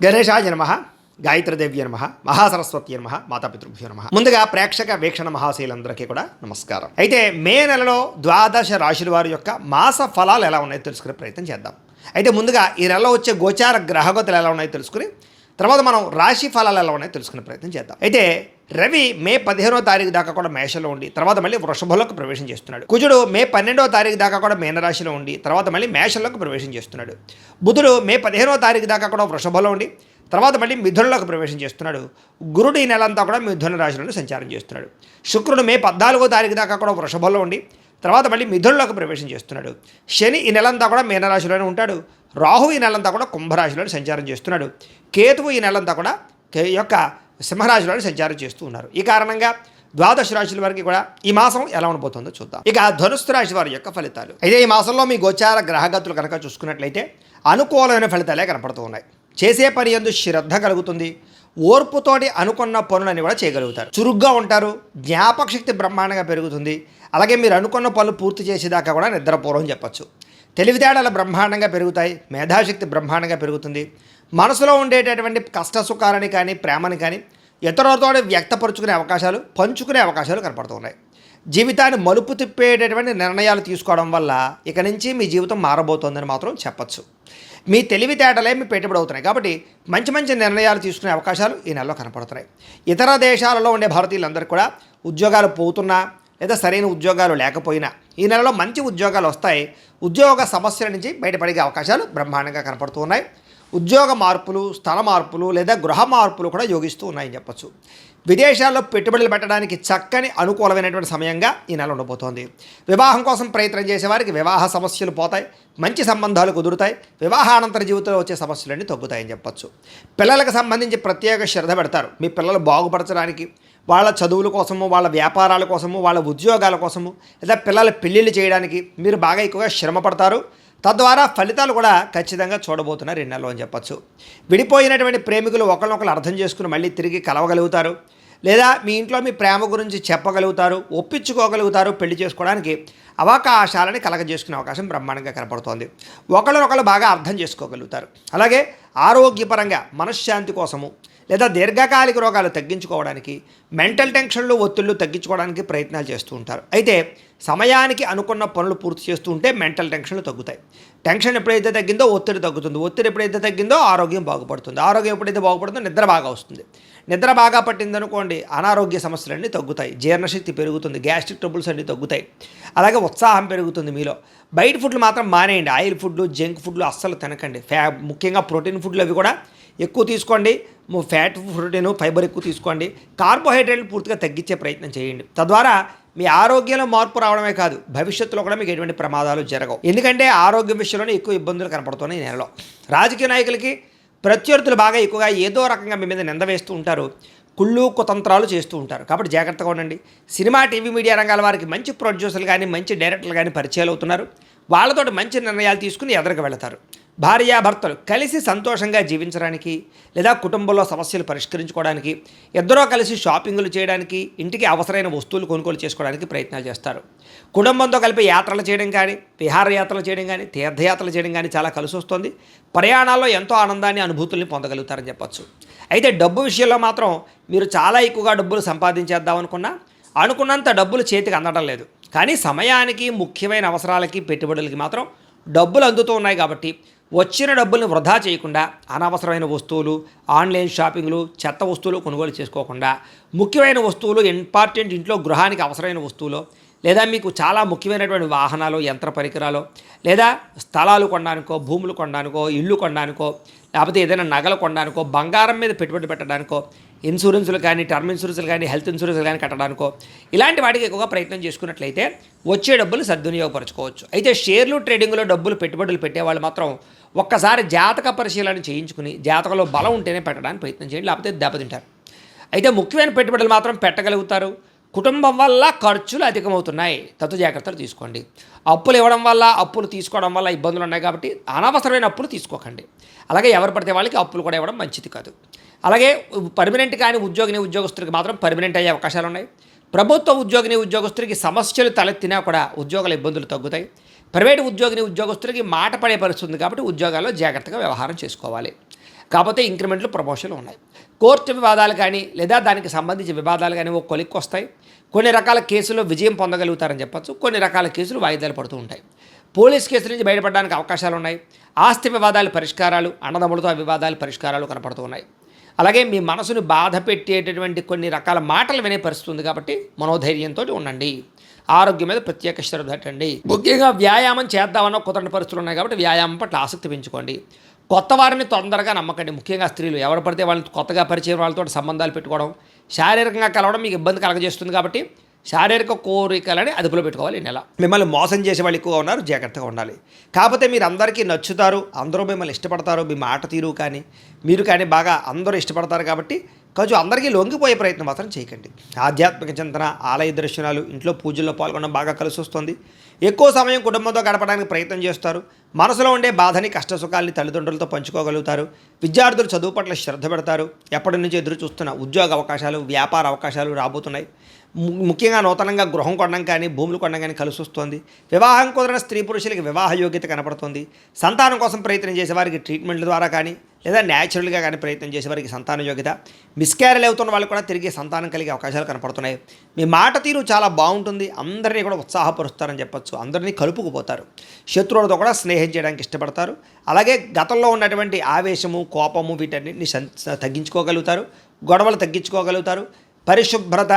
గణేశాయ నమః, గాయత్రీదేవ్య నమః, మహాసరస్వతి నమః, మాతాపితృభ్యో నమః. ముందుగా ప్రేక్షక వీక్షణ మహాశీలందరికీ కూడా నమస్కారం. అయితే మే నెలలో ద్వాదశ రాశుల వారి యొక్క మాస ఫలాలు ఎలా ఉన్నాయో తెలుసుకునే ప్రయత్నం చేద్దాం. అయితే ముందుగా ఈ నెలలో వచ్చే గోచార గ్రహగతులు ఎలా ఉన్నాయో తెలుసుకుని తర్వాత మనం రాశి ఫలాలు ఎలా ఉన్నాయో తెలుసుకునే ప్రయత్నం చేద్దాం. అయితే రవి మే 15వ తారీఖు దాకా కూడా మేషంలో ఉండి తర్వాత మళ్ళీ వృషభంలోకి ప్రవేశం చేస్తున్నాడు. కుజుడు మే 12వ తారీఖు దాకా కూడా మీనరాశిలో ఉండి తర్వాత మళ్ళీ మేషంలోకి ప్రవేశం చేస్తున్నాడు. బుధుడు మే 15వ తారీఖు దాకా కూడా వృషభంలో ఉండి తర్వాత మళ్ళీ మిథునంలోకి ప్రవేశం చేస్తున్నాడు. గురుడు ఈ నెలంతా కూడా మిథున రాశిలోనే సంచారం చేస్తున్నాడు. శుక్రుడు మే 14వ తారీఖు దాకా కూడా వృషభంలో ఉండి తర్వాత మళ్ళీ మిథునంలోకి ప్రవేశం చేస్తున్నాడు. శని ఈ నెలంతా కూడా మీనరాశిలోనే ఉంటాడు. రాహు ఈ నెలంతా కూడా కుంభరాశిలోనే సంచారం చేస్తున్నాడు. కేతువు ఈ నెలంతా కూడా యొక్క సింహరాశిలోనే సంచారం చేస్తూ ఉన్నారు. ఈ కారణంగా ద్వాదశ రాశుల వారికి కూడా ఈ మాసం ఎలా ఉండబోతుందో చూద్దాం. ఇక ధనుస్సు రాశి వారి యొక్క ఫలితాలు. అయితే ఈ మాసంలో మీ గోచార గ్రహగతులు కనుక చూసుకున్నట్లయితే అనుకూలమైన ఫలితాలే కనపడుతూ ఉన్నాయి. చేసే పని యందు శ్రద్ధ కలుగుతుంది. ఓర్పుతోటి అనుకున్న పనులని కూడా చేయగలుగుతారు. చురుగ్గా ఉంటారు. జ్ఞాపక శక్తి బ్రహ్మాండంగా పెరుగుతుంది. అలాగే మీరు అనుకున్న పనులు పూర్తి చేసేదాకా కూడా నిద్రపూర్వం చెప్పచ్చు. తెలివితేటలు బ్రహ్మాండంగా పెరుగుతాయి. మేధాశక్తి బ్రహ్మాండంగా పెరుగుతుంది. మనసులో ఉండేటటువంటి కష్ట సుఖాలని కానీ ప్రేమని కానీ ఇతరులతో వ్యక్తపరుచుకునే అవకాశాలు, పంచుకునే అవకాశాలు కనపడుతున్నాయి. జీవితాన్ని మలుపు తిప్పేటటువంటి నిర్ణయాలు తీసుకోవడం వల్ల ఇక నుంచి మీ జీవితం మారబోతోందని మాత్రం చెప్పచ్చు. మీ తెలివితేటలే మీ పెట్టుబడి అవుతున్నాయి కాబట్టి మంచి మంచి నిర్ణయాలు తీసుకునే అవకాశాలు ఈ నెలలో కనపడుతున్నాయి. ఇతర దేశాలలో ఉండే భారతీయులందరికీ కూడా ఉద్యోగాలు పోతున్నా లేదా సరైన ఉద్యోగాలు లేకపోయినా ఈ నెలలో మంచి ఉద్యోగాలు వస్తాయి. ఉద్యోగ సమస్యల నుంచి బయటపడే అవకాశాలు బ్రహ్మాండంగా కనపడుతూ ఉన్నాయి. ఉద్యోగ మార్పులు, స్థల మార్పులు లేదా గృహ మార్పులు కూడా యోగిస్తూ ఉన్నాయని చెప్పచ్చు. విదేశాల్లో పెట్టుబడులు పెట్టడానికి చక్కని అనుకూలమైనటువంటి సమయంగా ఈ నెల ఉండబోతోంది. వివాహం కోసం ప్రయత్నం చేసేవారికి వివాహ సమస్యలు పోతాయి. మంచి సంబంధాలు కుదురుతాయి. వివాహానంతర జీవితంలో వచ్చే సమస్యలన్నీ తగ్గుతాయని చెప్పచ్చు. పిల్లలకు సంబంధించి ప్రత్యేక శ్రద్ధ పెడతారు. మీ పిల్లలు బాగుపరచడానికి, వాళ్ళ చదువుల కోసము, వాళ్ళ వ్యాపారాల కోసము, వాళ్ళ ఉద్యోగాల కోసము లేదా పిల్లల పెళ్ళిళ్ళు చేయడానికి మీరు బాగా ఎక్కువగా శ్రమ పడతారు. తద్వారా ఫలితాలు కూడా ఖచ్చితంగా చూడబోతున్నారు ఈ నెలలో అని చెప్పచ్చు. విడిపోయినటువంటి ప్రేమికులు ఒకరినొకరు అర్థం చేసుకుని మళ్ళీ తిరిగి కలవగలుగుతారు. లేదా మీ ఇంట్లో మీ ప్రేమ గురించి చెప్పగలుగుతారు, ఒప్పించుకోగలుగుతారు. పెళ్లి చేసుకోవడానికి అవకాశాలని కలగజేసుకునే అవకాశం బ్రహ్మాండంగా కనపడుతోంది. ఒకరినొకరు బాగా అర్థం చేసుకోగలుగుతారు. అలాగే ఆరోగ్యపరంగా మనశ్శాంతి కోసము లేదా దీర్ఘకాలిక రోగాలు తగ్గించుకోవడానికి, మెంటల్ టెన్షన్లు, ఒత్తిళ్లు తగ్గించుకోవడానికి ప్రయత్నాలు చేస్తూ ఉంటారు. అయితే సమయానికి అనుకున్న పనులు పూర్తి చేస్తూ ఉంటే మెంటల్ టెన్షన్లు తగ్గుతాయి. టెన్షన్ ఎప్పుడైతే తగ్గిందో ఒత్తిడి తగ్గుతుంది. ఒత్తిడి ఎప్పుడైతే తగ్గిందో ఆరోగ్యం బాగుపడుతుంది. ఆరోగ్యం ఎప్పుడైతే బాగుపడుతుందో నిద్ర బాగా వస్తుంది. నిద్ర బాగా పట్టిందనుకోండి అనారోగ్య సమస్యలన్నీ తగ్గుతాయి. జీర్ణశక్తి పెరుగుతుంది. గ్యాస్ట్రిక్ ట్రబుల్స్ అన్నీ తగ్గుతాయి. అలాగే ఉత్సాహం పెరుగుతుంది మీలో. బయట ఫుడ్లు మాత్రం మానేయండి. ఆయిల్ ఫుడ్లు, జంక్ ఫుడ్లు అస్సలు తినకండి. ముఖ్యంగా ప్రోటీన్ ఫుడ్లు అవి కూడా ఎక్కువ తీసుకోండి. ఫ్యాట్, ప్రోటీన్, ఫైబర్ ఎక్కువ తీసుకోండి. కార్బోహైడ్రేట్లు పూర్తిగా తగ్గించే ప్రయత్నం చేయండి. తద్వారా మీ ఆరోగ్యంలో మార్పు రావడమే కాదు భవిష్యత్తులో కూడా మీకు ఎటువంటి ప్రమాదాలు జరగవు. ఎందుకంటే ఆరోగ్యం విషయంలోనే ఎక్కువ ఇబ్బందులు కనపడుతున్నాయి ఈ నెలలో. రాజకీయ నాయకులకి ప్రత్యర్థులు బాగా ఎక్కువగా ఏదో రకంగా మీ మీద నింద వేస్తూ ఉంటారు. కుళ్ళు కుతంత్రాలు చేస్తూ ఉంటారు. కాబట్టి జాగ్రత్తగా ఉండండి. సినిమా, టీవీ, మీడియా రంగాల వారికి మంచి ప్రొడ్యూసర్లు కానీ మంచి డైరెక్టర్లు కానీ పరిచయాలు అవుతున్నారు. వాళ్ళతో మంచి నిర్ణయాలు తీసుకుని ఎదురుకు వెళతారు. భార్యాభర్తలు కలిసి సంతోషంగా జీవించడానికి లేదా కుటుంబంలో సమస్యలు పరిష్కరించుకోవడానికి, ఇద్దరూ కలిసి షాపింగులు చేయడానికి, ఇంటికి అవసరమైన వస్తువులు కొనుగోలు చేసుకోవడానికి ప్రయత్నాలు చేస్తారు. కుటుంబంతో కలిపి యాత్రలు చేయడం కానీ, విహారయాత్రలు చేయడం కానీ, తీర్థయాత్రలు చేయడం కానీ చాలా కలిసి వస్తుంది. ప్రయాణాల్లో ఎంతో ఆనందాన్ని, అనుభూతుల్ని పొందగలుగుతారని చెప్పచ్చు. అయితే డబ్బు విషయంలో మాత్రం మీరు చాలా ఎక్కువగా డబ్బులు సంపాదించేద్దాం అనుకున్నంత డబ్బులు చేతికి అందడం లేదు. కానీ సమయానికి, ముఖ్యమైన అవసరాలకి, పెట్టుబడులకి మాత్రం డబ్బులు అందుతూ ఉన్నాయి. కాబట్టి వచ్చిన డబ్బుల్ని వృధా చేయకుండా అనవసరమైన వస్తువులు, ఆన్లైన్ షాపింగ్లు, చెత్త వస్తువులు కొనుగోలు చేసుకోకుండా ముఖ్యమైన వస్తువులు, ఇంపార్టెంట్ ఇంట్లో గృహానికి అవసరమైన వస్తువులు లేదా మీకు చాలా ముఖ్యమైనటువంటి వాహనాలు, యంత్ర పరికరాలు లేదా స్థలాలు కొనడానికో, భూములు కొనడానికో, ఇల్లు కొనడానికో, లేకపోతే ఏదైనా నగలు కొనడానికో, బంగారం మీద పెట్టుబడి పెట్టడానికో, ఇన్సూరెన్సులు కానీ, టర్మ్ ఇన్సూరెన్సులు కానీ, హెల్త్ ఇన్సూరెన్సులు కానీ కట్టడానికో ఇలాంటి వాటికి ఎక్కువగా ప్రయత్నం చేసుకున్నట్లయితే వచ్చే డబ్బులు సద్వినియోగపరచుకోవచ్చు. అయితే షేర్లు, ట్రేడింగ్లో డబ్బులు పెట్టుబడులు పెట్టేవాళ్ళు మాత్రం ఒక్కసారి జాతక పరిశీలన చేయించుకుని జాతకంలో బలం ఉంటేనే పెట్టడానికి ప్రయత్నం చేయండి, లేకపోతే దెబ్బతింటారు. అయితే ముఖ్యమైన పెట్టుబడులు మాత్రం పెట్టగలుగుతారు. కుటుంబం వల్ల ఖర్చులు అధికమవుతున్నాయి, తత్తు జాగ్రత్తలు తీసుకోండి. అప్పులు ఇవ్వడం వల్ల, అప్పులు తీసుకోవడం వల్ల ఇబ్బందులు ఉన్నాయి కాబట్టి అనవసరమైన అప్పులు తీసుకోకండి. అలాగే ఎవరు పడితే వాళ్ళకి అప్పులు కూడా ఇవ్వడం మంచిది కాదు. అలాగే పర్మనెంట్ కానీ ఉద్యోగస్తులకి మాత్రం పర్మనెంట్ అయ్యే అవకాశాలు ఉన్నాయి. ప్రభుత్వ ఉద్యోగస్తులకి సమస్యలు తలెత్తినా కూడా ఉద్యోగాల ఇబ్బందులు తగ్గుతాయి. ప్రైవేటు ఉద్యోగస్తులకి మాట పడే పరిస్థితుంది కాబట్టి ఉద్యోగాల్లో జాగ్రత్తగా వ్యవహారం చేసుకోవాలి. కాకపోతే ఇంక్రిమెంట్లు ప్రమోషన్లు ఉన్నాయి. కోర్టు వివాదాలు కానీ లేదా దానికి సంబంధించిన వివాదాలు కానీ ఒక కొలిక్కి వస్తాయి. కొన్ని రకాల కేసుల్లో విజయం పొందగలుగుతారని చెప్పచ్చు. కొన్ని రకాల కేసులు వాయిదాలు పడుతూ ఉంటాయి. పోలీస్ కేసుల నుంచి బయటపడడానికి అవకాశాలు ఉన్నాయి. ఆస్తి వివాదాలు పరిష్కారాలు, అన్నదమ్ములతో ఆ వివాదాలు పరిష్కారాలు కనపడుతూ ఉన్నాయి. అలాగే మీ మనసును బాధ పెట్టేటటువంటి కొన్ని రకాల మాటలు వినే పరిస్థితి ఉంది కాబట్టి మనోధైర్యంతో ఉండండి. ఆరోగ్యం మీద ప్రత్యేక శ్రద్ధ పెట్టండి. ముఖ్యంగా వ్యాయామం చేద్దామన్న కుదరని పరిస్థితులు ఉన్నాయి కాబట్టి వ్యాయామం పట్ల ఆసక్తి పెంచుకోండి. కొత్త వారిని తొందరగా నమ్మకండి. ముఖ్యంగా స్త్రీలు ఎవరు పడితే వాళ్ళని కొత్తగా పరిచయం వాళ్ళతో సంబంధాలు పెట్టుకోవడం, శారీరకంగా కలవడం మీకు ఇబ్బంది కలగజేస్తుంది కాబట్టి శారీరక కోరికలని అదుపులో పెట్టుకోవాలి. ఈ నెల మిమ్మల్ని మోసం చేసే వాళ్ళు ఎక్కువగా ఉన్నారు, జాగ్రత్తగా ఉండాలి. కాకపోతే మీరు అందరికీ నచ్చుతారు, అందరూ మిమ్మల్ని ఇష్టపడతారు, మీ మాట తీరు కానీ మీరు కానీ బాగా అందరూ ఇష్టపడతారు కాబట్టి కొంచెం అందరికీ లొంగిపోయే ప్రయత్నం మాత్రం చేయకండి. ఆధ్యాత్మిక చింతన, ఆలయ దర్శనాలు, ఇంట్లో పూజల్లో పాల్గొనడం బాగా కలిసి వస్తుంది. ఎక్కువ సమయం కుటుంబంతో గడపడానికి ప్రయత్నం చేస్తారు. మనసులో ఉండే బాధని, కష్టసుఖాలని తల్లిదండ్రులతో పంచుకోగలుగుతారు. విద్యార్థులు చదువు పట్ల శ్రద్ధ పెడతారు. ఎప్పటి నుంచి ఎదురు చూస్తున్న ఉద్యోగ అవకాశాలు, వ్యాపార అవకాశాలు రాబోతున్నాయి. ముఖ్యంగా నూతనంగా గృహం కొనడం కానీ భూములు కొనడం కానీ కలిసి వస్తుంది. వివాహం కుదిరిన స్త్రీ పురుషులకి వివాహ యోగ్యత కనపడుతుంది. సంతానం కోసం ప్రయత్నం చేసేవారికి ట్రీట్మెంట్ల ద్వారా కానీ లేదా న్యాచురల్గా కానీ ప్రయత్నం చేసేవారికి సంతాన యోగ్యత, మిస్క్యారేజ్ అవుతున్న వాళ్ళు కూడా తిరిగి సంతానం కలిగే అవకాశాలు కనపడుతున్నాయి. మీ మాట తీరు చాలా బాగుంటుంది. అందరినీ కూడా ఉత్సాహపరుస్తారని చెప్పొచ్చు. అందరినీ కలుపుకుపోతారు. శత్రువులతో కూడా స్నేహం చేయడానికి ఇష్టపడతారు. అలాగే గతంలో ఉన్నటువంటి ఆవేశము, కోపము వీటన్నిటిని తగ్గించుకోగలుగుతారు. గొడవలు తగ్గించుకోగలుగుతారు. పరిశుభ్రత,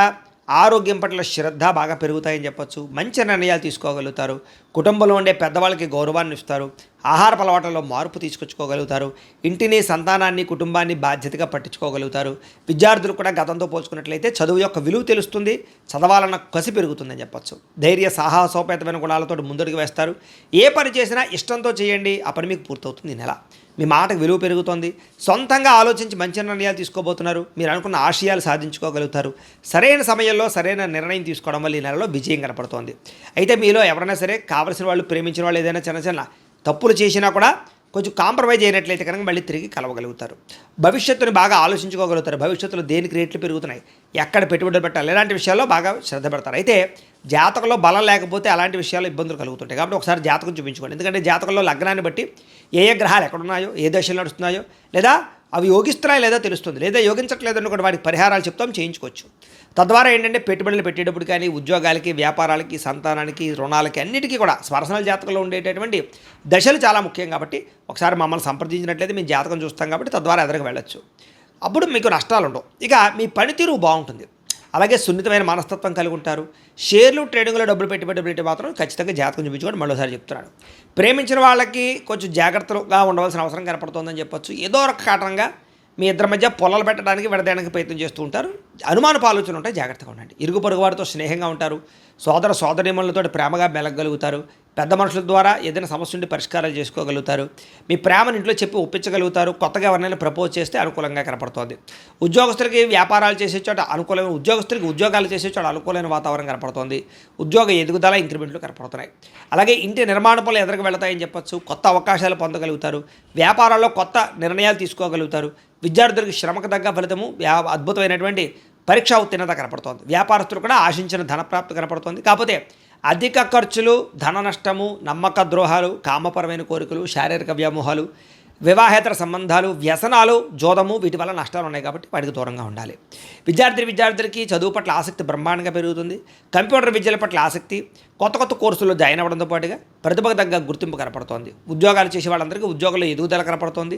ఆరోగ్యం పట్ల శ్రద్ధ బాగా పెరుగుతాయని చెప్పొచ్చు. మంచి నిర్ణయాలు తీసుకోగలుగుతారు. కుటుంబంలో ఉండే పెద్దవాళ్ళకి గౌరవాన్ని ఇస్తారు. ఆహారపు అలవాట్లలో మార్పు తీసుకొచ్చుకోగలుగుతారు. ఇంటిని, సంతానాన్ని, కుటుంబాన్ని బాధ్యతగా పట్టించుకోగలుగుతారు. విద్యార్థులు కూడా గతంతో పోల్చుకున్నట్లయితే చదువు యొక్క విలువ తెలుస్తుంది. చదవాలన్న కసి పెరుగుతుందని చెప్పొచ్చు. ధైర్య, సాహసోపేతమైన గుణాలతో ముందుకు వేస్తారు. ఏ పని చేసినా ఇష్టంతో చేయండి, ఆ పని మీకు పూర్తవుతుంది. ఈ నెల మీ మాటకు విలువ పెరుగుతుంది. సొంతంగా ఆలోచించి మంచి నిర్ణయాలు తీసుకోబోతున్నారు. మీరు అనుకున్న ఆశయాలు సాధించుకోగలుగుతారు. సరైన సమయంలో సరైన నిర్ణయం తీసుకోవడం వల్ల ఈ నెలలో విజయం కనపడుతోంది. అయితే మీలో ఎవరైనా సరే కావలసిన వాళ్ళు, ప్రేమించిన వాళ్ళు ఏదైనా చిన్న చిన్న తప్పులు చేసినా కూడా కొంచెం కాంప్రమైజ్ అయినట్లయితే కనుక మళ్ళీ తిరిగి కలవగలుగుతారు. భవిష్యత్తుని బాగా ఆలోచించుకోగలుగుతారు. భవిష్యత్తులో దేనికి రేట్లు పెరుగుతున్నాయి, ఎక్కడ పెట్టుబడులు పెట్టాలి, ఇలాంటి విషయాల్లో బాగా శ్రద్ధ పెడతారు. అయితే జాతకంలో బలం లేకపోతే అలాంటి విషయాల్లో ఇబ్బందులు కలుగుతుంటాయి. కాబట్టి ఒకసారి జాతకం చూపించుకోండి. ఎందుకంటే జాతకంలో లగ్నాన్ని బట్టి ఏ ఏ గ్రహాలు ఎక్కడున్నాయో, ఏ దశలు నడుస్తున్నాయో, లేదా అవి యోగిస్తున్నాయో లేదో తెలుస్తుంది. లేదా యోగించట్లేదని కూడా వాటికి పరిహారాలు చెప్తాం, చేయించుకోవచ్చు. తద్వారా ఏంటంటే పెట్టుబడులు పెట్టేటప్పుడు కానీ ఉద్యోగాలకి, వ్యాపారాలకి, సంతానానికి, రుణాలకి అన్నిటికీ కూడా పర్సనల్ జాతకంలో ఉండేటటువంటి దశలు చాలా ముఖ్యం. కాబట్టి ఒకసారి మమ్మల్ని సంప్రదించినట్లయితే మేము జాతకం చూస్తాం కాబట్టి తద్వారా ఎదురుకు వెళ్ళొచ్చు. అప్పుడు మీకు నష్టాలు ఉండవు. ఇక మీ పనితీరు బాగుంటుంది. అలాగే సున్నితమైన మనస్తత్వం కలిగి ఉంటారు. షేర్లు, ట్రేడింగ్లో డబ్బులు పెట్టి మాత్రం ఖచ్చితంగా జాతకం చూపించుకోండి. మరోసారి చెప్తున్నాను. ప్రేమించిన వాళ్ళకి కొంచెం జాగ్రత్తగా ఉండవలసిన అవసరం కనపడుతుందని చెప్పొచ్చు. ఏదో ఒక కారణంగా మీ ఇద్దరి మధ్య పొలాలు పెట్టడానికి, విడదీయడానికి ప్రయత్నం చేస్తూ ఉంటారు. అనుమానపు ఆలోచన ఉంటాయి, జాగ్రత్తగా ఉండండి. ఇరుగు పొరుగు వారితో స్నేహంగా ఉంటారు. సోదర సోదరీమణులతో ప్రేమగా మెలగలుగుతారు. పెద్ద మనుషుల ద్వారా ఏదైనా సమస్య ఉండి పరిష్కారాలు చేసుకోగలుగుతారు. మీ ప్రేమను ఇంట్లో చెప్పి ఒప్పించగలుగుతారు. కొత్తగా ఎవరినైనా ప్రపోజ్ చేస్తే అనుకూలంగా కనపడుతుంది. ఉద్యోగస్తులకి వ్యాపారాలు చేసే చోట అనుకూలమైన, ఉద్యోగస్తులకి ఉద్యోగాలు చేసే చోట అనుకూలమైన వాతావరణం కనపడుతుంది. ఉద్యోగ ఎదుగుదల, ఇంక్రిమెంట్లు కనపడుతున్నాయి. అలాగే ఇంటి నిర్మాణ పనులు ఎదురుకు వెళతాయని చెప్పొచ్చు. కొత్త అవకాశాలు పొందగలుగుతారు. వ్యాపారాల్లో కొత్త నిర్ణయాలు తీసుకోగలుగుతారు. విద్యార్థులకు శ్రమకు తగ్గ ఫలితము, అద్భుతమైనటువంటి పరీక్షా ఉత్తీర్ణత కనపడుతోంది. వ్యాపారస్తులు కూడా ఆశించిన ధనప్రాప్తి కనపడుతోంది. కాకపోతే అధిక ఖర్చులు, ధన నష్టము, నమ్మక ద్రోహాలు, కామపరమైన కోరికలు, శారీరక వ్యామోహాలు, వివాహేతర సంబంధాలు, వ్యసనాలు, జోదము వీటి వల్ల నష్టాలు ఉన్నాయి కాబట్టి వాటికి దూరంగా ఉండాలి. విద్యార్థులకి చదువు పట్ల ఆసక్తి బ్రహ్మాండంగా పెరుగుతుంది. కంప్యూటర్ విద్యల పట్ల ఆసక్తి, కొత్త కోర్సుల్లో జాయిన్ అవ్వడంతో పాటుగా ప్రతిభకు తగ్గ గుర్తింపు కనపడుతోంది. ఉద్యోగాలు చేసే వాళ్ళందరికీ ఉద్యోగాల్లో ఎదుగుదల కనపడుతోంది.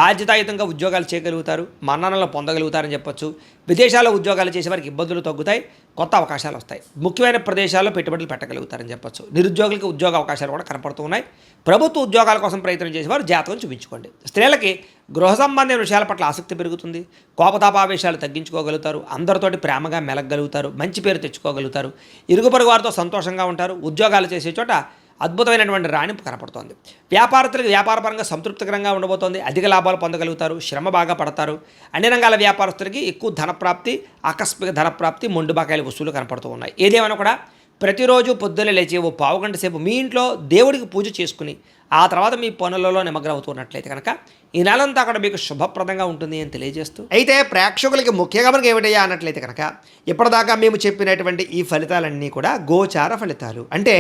బాధ్యతాయుతంగా ఉద్యోగాలు చేయగలుగుతారు. మన్ననలు పొందగలుగుతారని చెప్పొచ్చు. విదేశాల్లో ఉద్యోగాలు చేసే వారికి ఇబ్బందులు తగ్గుతాయి. కొత్త అవకాశాలు వస్తాయి. ముఖ్యమైన ప్రదేశాల్లో పెట్టుబడులు పెట్టగలుగుతారని చెప్పొచ్చు. నిరుద్యోగులకు ఉద్యోగ అవకాశాలు కూడా కనపడుతూ ఉన్నాయి. ప్రభుత్వ ఉద్యోగాల కోసం ప్రయత్నం చేసేవారు జాతకం చూపించుకోండి. స్త్రీలకి గృహ సంబంధమైన విషయాల పట్ల ఆసక్తి పెరుగుతుంది. కోపతాపావేశాలు తగ్గించుకోగలుగుతారు. అందరితోటి ప్రేమగా మెలగలుగుతారు. మంచి పేరు తెచ్చుకోగలుగుతారు. ఇరుగు పొరుగు వారితో సంతోషంగా ఉంటారు. ఉద్యోగాలు చేసే చోట అద్భుతమైనటువంటి రాణింపు కనపడుతోంది. వ్యాపారస్తులకు వ్యాపారపరంగా సంతృప్తికరంగా ఉండబోతోంది. అధిక లాభాలు పొందగలుగుతారు. శ్రమ బాగా పడతారు. అన్ని రంగాల వ్యాపారస్తులకి ఎక్కువ ధనప్రాప్తి, ఆకస్మిక ధనప్రాప్తి, మొండు బకాయిల వసూలు కనపడుతూ ఉన్నాయి. ఏదేమైనా కూడా ప్రతిరోజు పొద్దున్నే లేచి ఓ పావుగంట సేపు మీ ఇంట్లో దేవుడికి పూజ చేసుకుని ఆ తర్వాత మీ పనులలో నిమగ్నమవుతున్నట్లయితే కనుక ఈ నెలంతా అక్కడ మీకు శుభప్రదంగా ఉంటుంది అని తెలియజేస్తూ, అయితే ప్రేక్షకులకి ముఖ్యంగా మనకి ఏమిటయ్యా అన్నట్లయితే కనుక ఇప్పటిదాకా మేము చెప్పినటువంటి ఈ ఫలితాలన్నీ కూడా గోచార ఫలితాలు. అంటే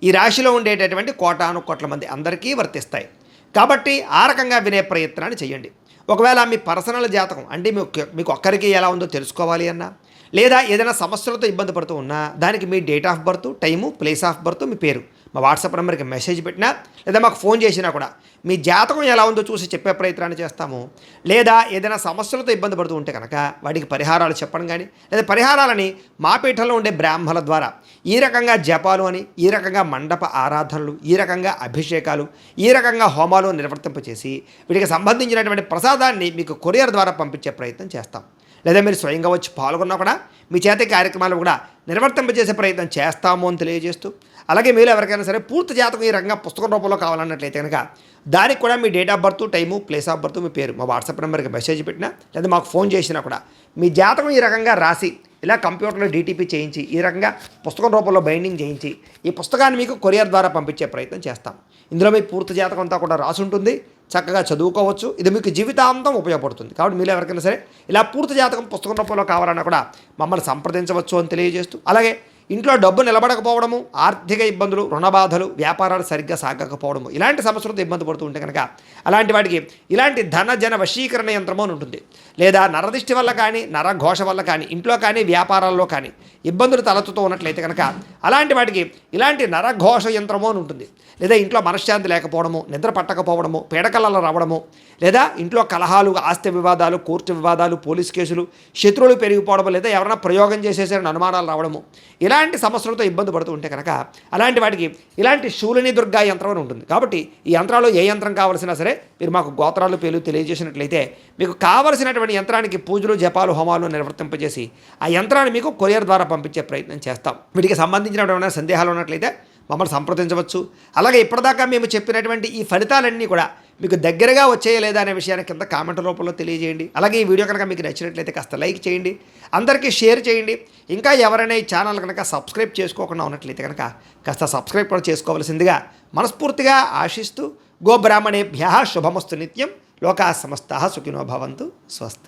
ఈ రాశిలో ఉండేటటువంటి కోటాను కోట్ల మంది అందరికీ వర్తిస్తాయి. కాబట్టి ఆ రకంగా వినే ప్రయత్నాన్ని చేయండి. ఒకవేళ మీ పర్సనల్ జాతకం అంటే మీకు ఒక్కరికి ఎలా ఉందో తెలుసుకోవాలి అన్నా, లేదా ఏదైనా సమస్యలతో ఇబ్బంది పడుతూ ఉన్నా దానికి మీ date of birth, time, place of birth, మీ పేరు మా వాట్సాప్ నెంబర్కి మెసేజ్ పెట్టినా లేదా మాకు ఫోన్ చేసినా కూడా మీ జాతకం ఎలా ఉందో చూసి చెప్పే ప్రయత్నాన్ని చేస్తాము. లేదా ఏదైనా సమస్యలతో ఇబ్బంది పడుతూ ఉంటే కనుక వాటికి పరిహారాలు చెప్పడం కానీ, లేదా పరిహారాలని మా పీఠంలో ఉండే బ్రాహ్మణుల ద్వారా ఈ రకంగా జపాలు అని, ఈ రకంగా మండప ఆరాధనలు, ఈ రకంగా అభిషేకాలు, ఈ రకంగా హోమాలు నిర్వర్తింపచేసి వీటికి సంబంధించినటువంటి ప్రసాదాన్ని మీకు కొరియర్ ద్వారా పంపించే ప్రయత్నం చేస్తాం. లేదా మీరు స్వయంగా వచ్చి పాల్గొన్నా కూడా మీ చేతి కార్యక్రమాలు కూడా నిర్వర్తింపజేసే ప్రయత్నం చేస్తాము అని తెలియజేస్తూ, అలాగే మీరు ఎవరికైనా సరే పూర్తి జాతకం ఈ రకంగా పుస్తకం రూపంలో కావాలన్నట్లయితే కనుక దానికి కూడా మీ date of birth, time, place of birth, మీ పేరు మా వాట్సాప్ నెంబర్కి మెసేజ్ పెట్టినా లేదా మాకు ఫోన్ చేసినా కూడా మీ జాతకం ఈ రకంగా రాసి ఇలా కంప్యూటర్లో డీటీపీ చేయించి ఈ రకంగా పుస్తకం రూపంలో బైండింగ్ చేయించి ఈ పుస్తకాన్ని మీకు కొరియర్ ద్వారా పంపించే ప్రయత్నం చేస్తాం. ఇందులో మీ పూర్తి జాతకం అంతా కూడా రాసి ఉంటుంది, చక్కగా చదువుకోవచ్చు. ఇది మీకు జీవితాంతం ఉపయోగపడుతుంది. కాబట్టి మీరు ఎవరికైనా సరే ఇలా పూర్తి జాతకం పుస్తకం రూపంలో కావాలన్నా కూడా మమ్మల్ని సంప్రదించవచ్చు అని తెలియజేస్తూ, అలాగే ఇంట్లో డబ్బు నిలబడకపోవడము, ఆర్థిక ఇబ్బందులు, రుణబాధలు, వ్యాపారాలు సరిగ్గా సాగకపోవడము, ఇలాంటి సమస్యలతో ఇబ్బంది పడుతూ ఉంటే కనుక అలాంటి వాటికి ఇలాంటి ధన వశీకరణ యంత్రము అని ఉంటుంది. లేదా నరదిష్టి వల్ల కానీ, నరఘోష వల్ల కానీ, ఇంట్లో కానీ వ్యాపారాల్లో కానీ ఇబ్బందులు తలెత్తుతూ ఉన్నట్లయితే కనుక అలాంటి వాటికి ఇలాంటి నరఘోష యంత్రము అని ఉంటుంది. లేదా ఇంట్లో మనశ్శాంతి లేకపోవడము, నిద్ర పట్టకపోవడము, పీడకలలు రావడము, లేదా ఇంట్లో కలహాలు, ఆస్తి వివాదాలు, కోర్టు వివాదాలు, పోలీస్ కేసులు, శత్రువులు పెరిగిపోవడము, లేదా ఎవరైనా ప్రయోగం చేసేసారని అనుమానాలు రావడము, ఇలాంటి సమస్యలతో ఇబ్బంది పడుతూ ఉంటే కనుక అలాంటి వాటికి ఇలాంటి శూలిని దుర్గా యంత్రం అని ఉంటుంది. కాబట్టి ఈ యంత్రాలు ఏ యంత్రం కావాల్సినా సరే మీరు మాకు గోత్రాలు పేర్లు తెలియజేసినట్లయితే మీకు కావలసినటువంటి యంత్రానికి పూజలు, జపాలు, హోమాలు నిర్వర్తింపజేసి ఆ యంత్రాన్ని మీకు కొరియర్ ద్వారా పంపించే ప్రయత్నం చేస్తాం. వీటికి సంబంధించినటువంటి సందేహాలు ఉన్నట్లయితే మమ్మల్ని సంప్రదించవచ్చు. అలాగే ఇప్పటిదాకా మేము చెప్పినటువంటి ఈ ఫలితాలన్నీ కూడా మీకు దగ్గరగా వచ్చాయా లేదా అనే విషయాన్ని కింద కామెంట్ రూపంలో తెలియజేయండి. అలాగే ఈ వీడియో కనుక మీకు నచ్చినట్లయితే కాస్త లైక్ చేయండి, అందరికీ షేర్ చేయండి. ఇంకా ఎవరైనా ఈ ఛానల్ కనుక సబ్స్క్రైబ్ చేసుకోకుండా ఉన్నట్లయితే కనుక కాస్త సబ్స్క్రైబ్ కూడా చేసుకోవాల్సిందిగా మనస్ఫూర్తిగా ఆశిస్తూ, గోబ్రాహ్మణేభ్యః శుభమస్తు నిత్యం, లోకాः సమస్తాः సుఖినో భవంతు. స్వస్తి.